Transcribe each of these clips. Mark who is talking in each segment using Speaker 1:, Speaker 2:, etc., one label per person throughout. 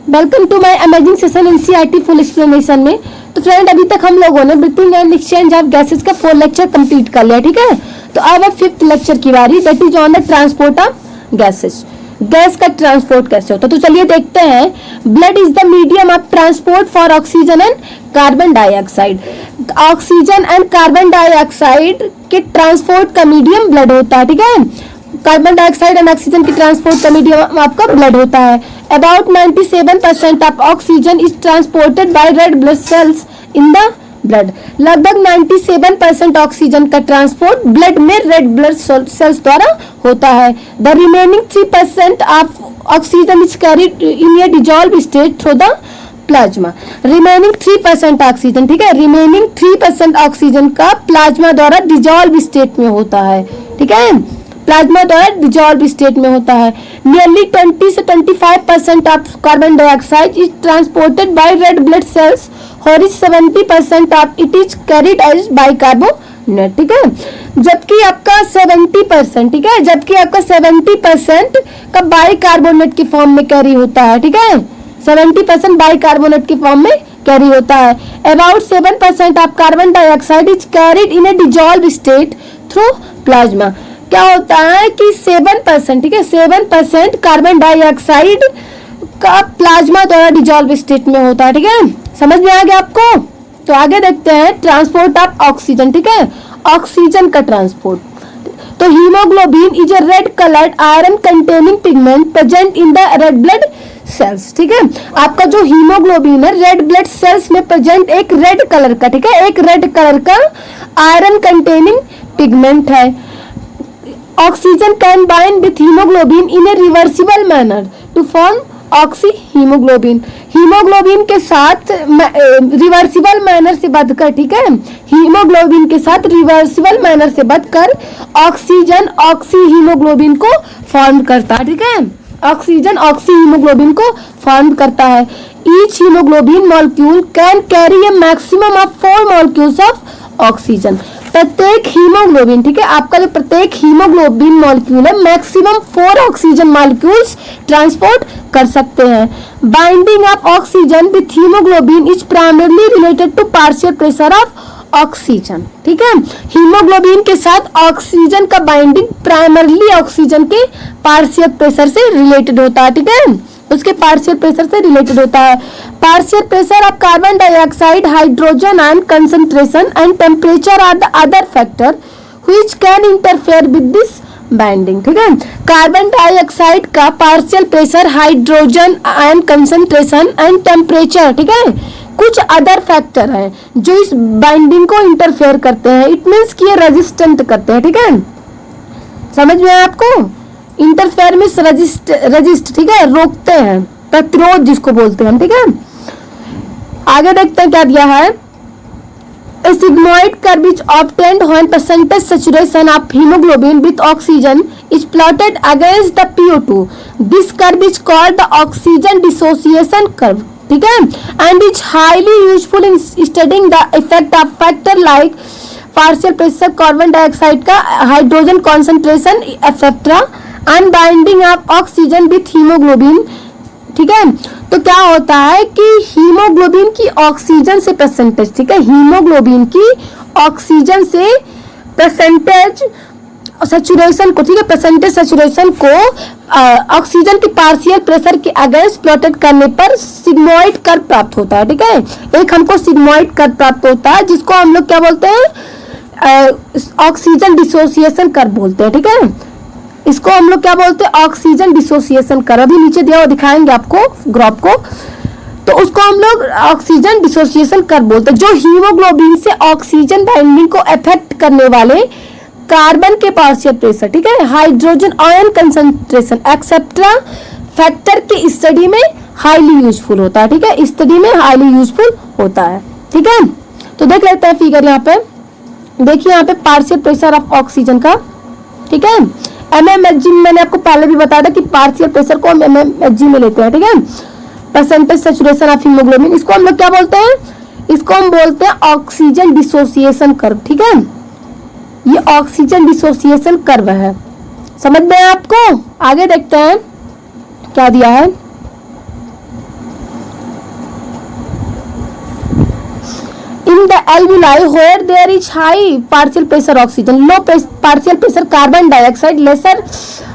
Speaker 1: Welcome to my amazing session NCERT full explanation में। तो friend, अभी तक हम लोगों ने breathing and exchange of gases का 4 लेक्चर कंप्लीट कर लिया, ठीक है। तो अब 5th लेक्चर की बारी, that is on the transport of gases. Gas का ट्रांसपोर्ट कैसे होता है, तो चलिए देखते हैं। Blood is the medium of transport for oxygen and carbon dioxide. Oxygen and carbon dioxide के ट्रांसपोर्ट का मीडियम ब्लड होता है, ठीक है। कार्बन डाइऑक्साइड एंड ऑक्सीजन की ट्रांसपोर्ट का मीडियम आपका ब्लड होता है। About 97% of oxygen is transported by red blood sales in the blood. लगभग 97% ऑक्सीजन का ट्रांसपोर्ट ब्लड में रेड ब्लड सेल्स द्वारा होता है। The remaining 3% of oxygen is carried in A dissolve state through the plasma. Remaining 3% oxygen, ठीक है, remaining 3% oxygen का plasma द्वारा डिजॉल्व स्टेट में होता है, ठीक है, प्लाज्मा द्वारा डिजॉल्व स्टेट में होता है। नियरली 20 से 25% of carbon dioxide is transported by red blood cells और 70% of it is carried as bicarbonate, ठीक है। जबकि आपका 70%, ठीक है, जबकि आपका 70% का बाइकार्बोनेट की फॉर्म में कैरी होता है, ठीक है, 70% बाइकार्बोनेट की फॉर्म में कैरी होता है। About 7% of carbon dioxide is carried in A dissolve state through plasma. क्या होता है कि 7%, ठीक है, 7% कार्बन डाइऑक्साइड का प्लाज्मा द्वारा डिजॉल्व स्टेट में होता है, ठीक है। समझ में आ गया आपको? तो आगे देखते हैं ट्रांसपोर्ट ऑफ ऑक्सीजन, ठीक है, ऑक्सीजन का ट्रांसपोर्ट। तो haemoglobin is a red coloured iron containing pigment present in the red blood cells, ठीक है। आपका जो हीमोग्लोबिन है रेड ब्लड सेल्स में प्रेजेंट एक रेड कलर का, ठीक है, एक रेड कलर का आयरन कंटेनिंग पिगमेंट है। Oxygen can bind with haemoglobin in a reversible manner to form oxyhaemoglobin. Haemoglobin के साथ रिवर्सिबल मैनर से बंधकर, ठीक है, हीमोग्लोबिन के साथ रिवर्सिबल मैनर से बंधकर ऑक्सीजन ऑक्सी हीमोग्लोबिन को फॉर्म करता है, ठीक है, ऑक्सीजन ऑक्सी हीमोग्लोबिन को फॉर्म करता है। Each haemoglobin molecule can carry a maximum of 4 molecules of oxygen. प्रत्येक हीमोग्लोबिन, ठीक है, आपका जो प्रत्येक हीमोग्लोबिन मॉलिक्यूल है मैक्सिमम 4 ऑक्सीजन मॉलिक्यूल्स ट्रांसपोर्ट कर सकते हैं। Binding of oxygen with haemoglobin is primarily related to partial pressure of oxygen, ठीक है। हीमोग्लोबिन के साथ ऑक्सीजन का बाइंडिंग प्राइमरली ऑक्सीजन के पार्शियल प्रेशर से रिलेटेड होता है, ठीक है, उसके पार्शियल प्रेशर से रिलेटेड होता है। Partial pressure of carbon dioxide, hydrogen ion concentration and temperature are the other factor which can interfere with this binding, ठीक है। कार्बन डाइऑक्साइड का partial pressure, hydrogen ion concentration and temperature, ठीक है, कुछ other factor हैं जो इस binding को इंटरफेयर करते हैं। इट मीन्स कि ये रेजिस्टेंट करते हैं, ठीक है, समझ में आया आपको? इंटरफेयर में रजिस्ट, ठीक है, रोकते हैं, प्रतिरोध जिसको बोलते हैं, ठीक है। आगे देखते हैं क्या दिया है। A sigmoid curve is obtained when percentage saturation of hemoglobin with oxygen is plotted against the PO2. This curve is called the oxygen dissociation curve, ठीक है, and is highly useful in studying the effect of factor like partial pressure, carbon dioxide का hydrogen concentration, etc. and binding of oxygen with hemoglobin, ठीक है। तो क्या होता है कि हीमोग्लोबिन की ऑक्सीजन से परसेंटेज, ठीक है, हीमोग्लोबिन की ऑक्सीजन से परसेंटेज सैचुरेशन को, ठीक है, परसेंटेज सैचुरेशन को ऑक्सीजन की पार्शियल प्रेशर के अगेंस्ट प्लॉटेड करने पर सिग्मोइड कर्व प्राप्त होता है, ठीक है। एक हमको सिग्मोइड कर्व प्राप्त होता है जिसको हम लोग क्या बोलते हैं, ऑक्सीजन डिसोसिएशन कर्व बोलते हैं, ठीक है। इसको हम लोग क्या बोलते हैं, ऑक्सीजन डिसोसिएशन कर्व। अभी नीचे दिया हुआ दिखाएंगे आपको ग्राफ को, तो उसको हम लोग ऑक्सीजन डिसोसिएशन कर्व बोलते हैं। जो हीमोग्लोबिन से ऑक्सीजन बाइंडिंग को अफेक्ट करने वाले कार्बन के पार्शियल प्रेशर, ठीक है, hydrogen ion concentration etcetera factor की स्टडी में हाईली यूजफुल होता है, ठीक है, स्टडी में हाईली यूजफुल होता है, ठीक है। तो देख लेते हैं फिगर, यहाँ पे देखिए, यहाँ पे पार्शियल प्रेशर ऑफ ऑक्सीजन का, ठीक है, MMHg। मैंने आपको पहले भी बताया था कि पार्शियल प्रेशर को हम MMHg में लेते हैं, ठीक है, परसेंटेज सैचुरेशन ऑफ हीमोग्लोबिन। इसको हम लोग क्या बोलते हैं, इसको हम बोलते हैं ऑक्सीजन डिसोसिएशन कर्व, ठीक है, ये ऑक्सीजन डिसोसिएशन कर्व है। समझ में आपको? आगे देखते हैं क्या दिया है। in the alveoli where there is high partial pressure oxygen, low partial pressure carbon dioxide, lesser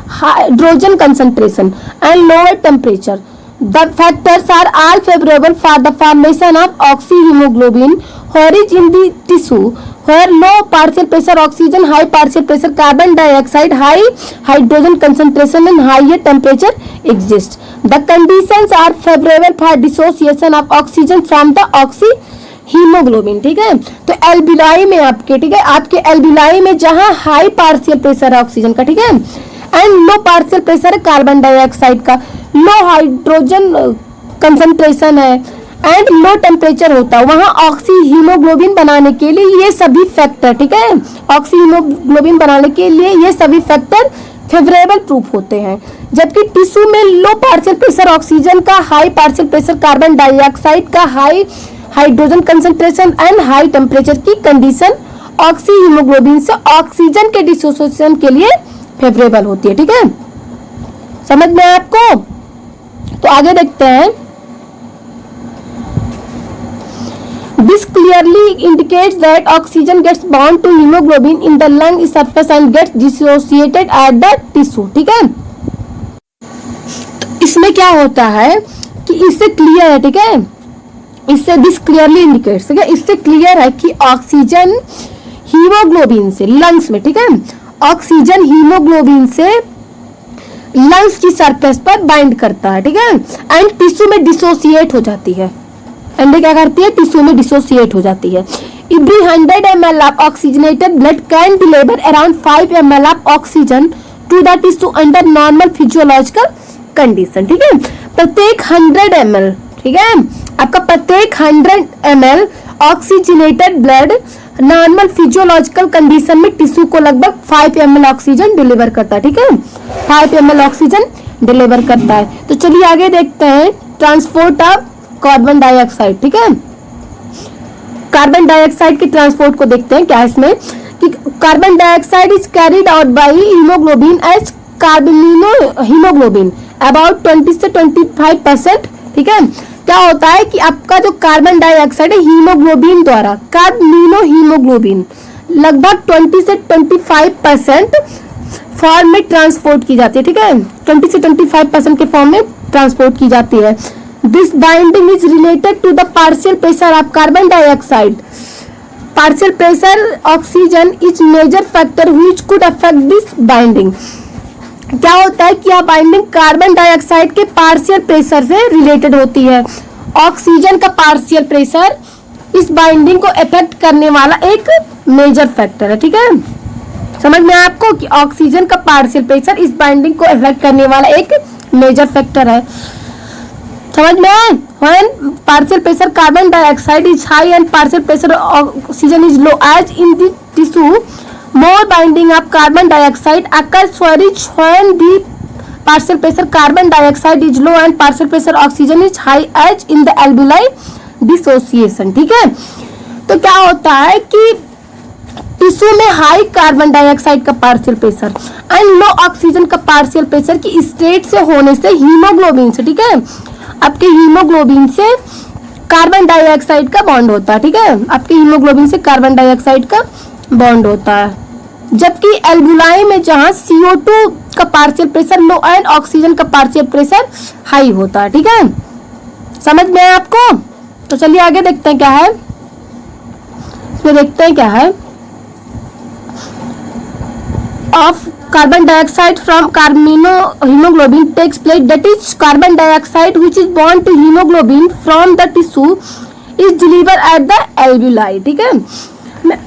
Speaker 1: hydrogen concentration and lower temperature. The factors are all favorable for the formation of oxyhemoglobin where is in the tissue where low partial pressure oxygen, high partial pressure carbon dioxide, high hydrogen concentration and higher temperature exist. The conditions are favorable for dissociation of oxygen from the oxyhemoglobin. ठीक है, तो एल्बिलाई में आपके, ठीक है, आपके एल्बिलाई में जहां हाई पार्शियल प्रेशर है ऑक्सीजन का, ठीक है, एंड लो पार्शियल प्रेशर है कार्बन डाइऑक्साइड का, लो हाइड्रोजन कंसंट्रेशन है एंड लो टेम्परेचर होता है, वहां ऑक्सीहीमोग्लोबिन बनाने के लिए ये सभी फैक्टर, ठीक है, ऑक्सीहीमोग्लोबिन बनाने के लिए ये सभी फैक्टर फेवरेबल प्रूफ होते हैं. जबकि टिश्यू में लो पार्शियल प्रेशर ऑक्सीजन का, high partial pressure carbon dioxide का, high hydrogen concentration and high temperature की कंडीशन ऑक्सीहीमोग्लोबिन से ऑक्सीजन के डिसोसिएशन के लिए फेवरेबल होती है. ठीक है, समझ में आपको? तो आगे देखते हैं. This clearly indicates that oxygen gets bound to hemoglobin in the lung surface and gets dissociated at the tissue. ठीक है, तो इसमें क्या होता है कि इससे क्लियर है, ठीक है, इससे दिस क्लियरली इंडिकेट्स, ठीक है, इससे क्लियर है कि ऑक्सीजन हीमोग्लोबिन से लंग्स में, ठीक है, ऑक्सीजन हीमोग्लोबिन से लंग्स की सरफेस पर बाइंड करता है, ठीक है, एंड टिश्यू में डिसोसिएट हो जाती है. एंड क्या करती है? टिश्यू में डिसोसिएट हो जाती है. Every 100 ml of oxygenated blood can deliver around 5 ml of oxygen to the tissue under normal physiological condition. ठीक है, प्रत्येक 100 ml, ठीक है, आपका प्रत्येक 100 ml oxygenated blood normal physiological condition में टिश्यू को लगभग 5 ml ऑक्सीजन डिलीवर करता है. ठीक है, 5 ml ऑक्सीजन डिलीवर करता है. तो चलिए आगे देखते हैं ट्रांसपोर्ट ऑफ कार्बन डाइऑक्साइड. ठीक है, कार्बन डाइऑक्साइड के ट्रांसपोर्ट को देखते हैं. क्या है इसमें कि carbon dioxide is carried out by haemoglobin as carbamino haemoglobin about 20 से 25%. ठीक है, क्या होता है कि आपका जो कार्बन डाइऑक्साइड है हीमोग्लोबिन द्वारा, कार्बोनिनो हीमोग्लोबिन लगभग 20 से 25% फॉर्म में ट्रांसपोर्ट की जाती है. ठीक है, 20 से 25% के फॉर्म में ट्रांसपोर्ट की जाती है. This binding is related to the partial pressure of carbon dioxide. Partial pressure oxygen is major factor which could affect this binding. क्या होता है कि यह बाइंडिंग कार्बन डाइऑक्साइड के पार्शियल प्रेशर से रिलेटेड होती है. ऑक्सीजन का पार्शियल प्रेशर इस बाइंडिंग को इफेक्ट करने वाला एक मेजर फैक्टर है. ठीक है, समझ में आपको कि ऑक्सीजन का पार्शियल प्रेशर इस बाइंडिंग को इफेक्ट करने वाला एक मेजर फैक्टर है. समझ में आए? When partial pressure carbon dioxide is high and partial pressure oxygen is low, as in the tissue, more binding of carbon dioxide occurs when the partial pressure carbon dioxide is low and partial pressure oxygen is high, as in the alveoli dissociation. ठीक है, तो क्या होता है कि tissue में high carbon dioxide का partial pressure and low oxygen का पार्शियल प्रेशर की स्टेट से होने से हीमोग्लोबिन से, ठीक है, आपके हीमोग्लोबिन से कार्बन डाइऑक्साइड का बॉन्ड होता है. ठीक है, आपके हीमोग्लोबिन से कार्बन डाइऑक्साइड का बॉन्ड होता है. जबकि एल्बुलाई में जहां CO2 का partial pressure low and oxygen का पार्शियल प्रेशर हाई होता है. ठीक है, समझ में आया आपको? तो चलिए आगे देखते हैं क्या है इसमें. देखते हैं क्या है. Of carbon dioxide from carbonohemoglobin takes place, that is carbon dioxide which is bound to hemoglobin from the tissue is delivered at the alveoli. ठीक है,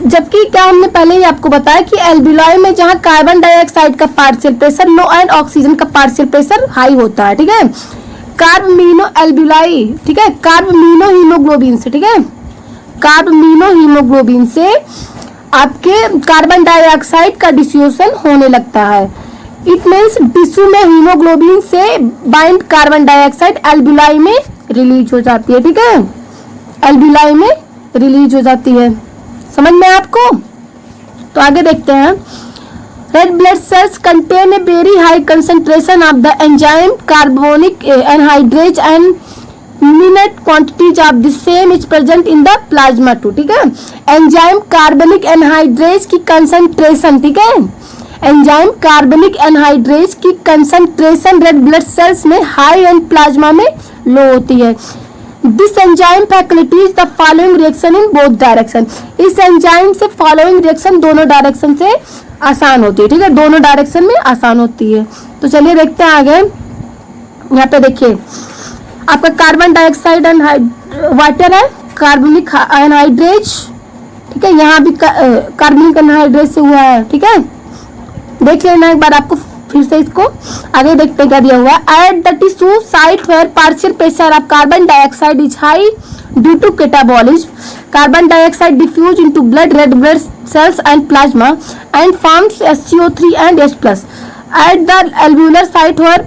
Speaker 1: जबकि क्या हमने पहले ही आपको बताया कि एल्बुलाई में जहां कार्बन डाइऑक्साइड का partial pressure low and oxygen का पार्शियल प्रेशर हाई होता है. ठीक है, कार्बोनिनो एल्बुलाई, ठीक है, कार्बोनिनो हीमोग्लोबिन से, ठीक है, कार्बोनिनो हीमोग्लोबिन से आपके कार्बन डाइऑक्साइड का डिसोसिएशन होने लगता है. इट मीन्स टिश्यू में हीमोग्लोबिन से बाइंड कार्बन डाइऑक्साइड एल्बुलाई में रिलीज हो जाती है. ठीक है, एल्बुलाई में रिलीज हो जाती है. समझ में आपको? तो आगे देखते हैं. Red blood sales contain a very high concentration of the enzyme carbonic anhydrase and minute quantities of the same is present in the plasma too, ठीक है। एंजाइम कार्बनिक एनहाइड्रेज की कंसंट्रेशन, ठीक है, एंजाइम कार्बनिक एनहाइड्रेज की concentration red blood cells में high and plasma में लो होती है। This enzyme facilities the following reaction in both direction, इस एंजाइम से फॉलोइंग रिएक्शन दोनों डायरेक्शन से आसान होती है, ठीक है, दोनों डायरेक्शन में आसान होती है। तो चलिए देखते हैं आगे। यहाँ पे देखिए आपका कार्बन डाइऑक्साइड एंड वाटर है, कार्बनिक एनहाइड्रेज, ठीक है, यहाँ भी कार्बनिक एनहाइड्रेज से हुआ है, ठीक है। देख लेना एक बार आपको फिर से इसको, आगे देखते क्या दिया हुआ है। At the tissue site where partial pressure of carbon dioxide is high due to catabolism, carbon dioxide diffuse into blood red blood cells and plasma and forms SCO3 and H+. At the alveolar site where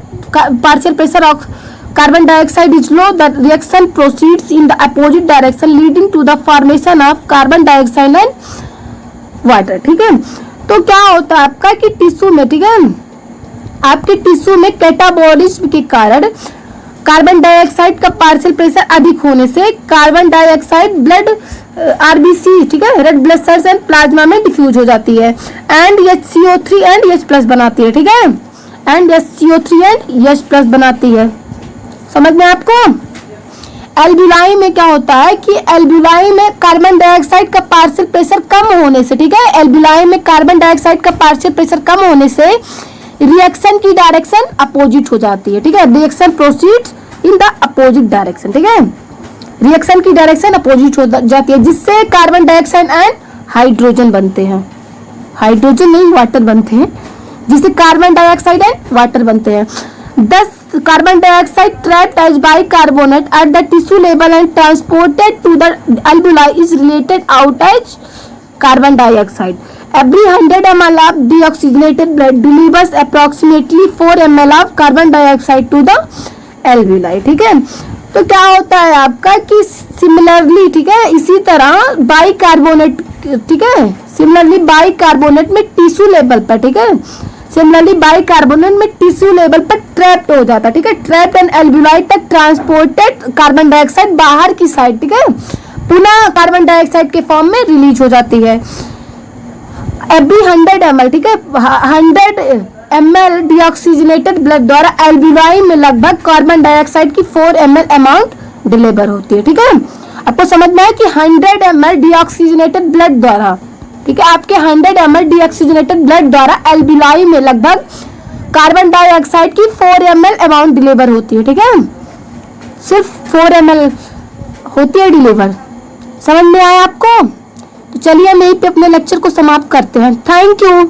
Speaker 1: partial pressure of carbon dioxide is low, the reaction proceeds in the opposite direction leading to the formation of carbon dioxide and water, ठीक है। तो क्या होता है आपका कि tissue में, ठीक है, आपके टिश्यू में कैटाबॉलिज्म के कारण कार्बन डाइऑक्साइड का पार्शियल प्रेशर अधिक होने से कार्बन डाइऑक्साइड ब्लड आरबीसी, ठीक है, red blood sales and plasma में डिफ्यूज हो जाती है एंड HCO3 एंड H+ बनाती है, ठीक है, एंड HCO3 एंड H+ बनाती है। समझ में आपको? एल्ब्यूलाई में क्या होता है कि एल्ब्यूलाई में कार्बन डाइऑक्साइड का पार्शियल प्रेशर कम होने से, ठीक है, एल्ब्यूलाई में कार्बन डाइऑक्साइड का पार्शियल प्रेशर कम होने से रिएक्शन की डायरेक्शन अपोजिट हो जाती है, ठीक है, reaction proceeds in the opposite direction, ठीक है, रिएक्शन की डायरेक्शन अपोजिट हो जाती है जिससे कार्बन डाइऑक्साइड एंड हाइड्रोजन बनते हैं, हाइड्रोजन नहीं वाटर बनते हैं, जिससे कार्बन डाइऑक्साइड एंड वाटर बनते हैं। Thus carbon dioxide trapped as bicarbonate at the tissue level and transported to the alveoli is related out as carbon dioxide. Every 100 ml of deoxygenated blood delivers approximately 4 ml of carbon dioxide to the alveoli, ठीक है। तो क्या होता है आपका कि similarly, ठीक है, इसी तरह बाइकार्बोनेट, ठीक है, सिमिलरली बाइकार्बोनेट में टिश्यू लेवल पर, ठीक है, सिमिलरली बाइकार्बोनेट में टिश्यू लेवल पर ट्रैप्ड हो जाता है, ठीक है, ट्रैप्ड एंड एल्ब्यूलाई तक ट्रांसपोर्टेड कार्बन डाइऑक्साइड बाहर की साइड, ठीक है, पुनः कार्बन डाइऑक्साइड के फॉर्म में रिलीज हो जाती है। एवरी 100 ml, ठीक है, 100 ml डीऑक्सीजनेटेड ब्लड द्वारा एल्ब्यूलाई में लगभग कार्बन डाइऑक्साइड की 4 ml अमाउंट डिलीवर होती है, ठीक है। आपको समझना है कि 100 ml डीऑक्सीजनेटेड ब्लड द्वारा, ठीक है, आपके 100 ml डीऑक्सीजनेटेड ब्लड द्वारा एल्ब्यूलाई में लगभग कार्बन डाइऑक्साइड की 4 ml अमाउंट डिलीवर होती है, ठीक है, सिर्फ 4 ml होती है डिलीवर। समझ में आया आपको? तो चलिए हम यहीं पे अपने लेक्चर को समाप्त करते हैं। Thank you.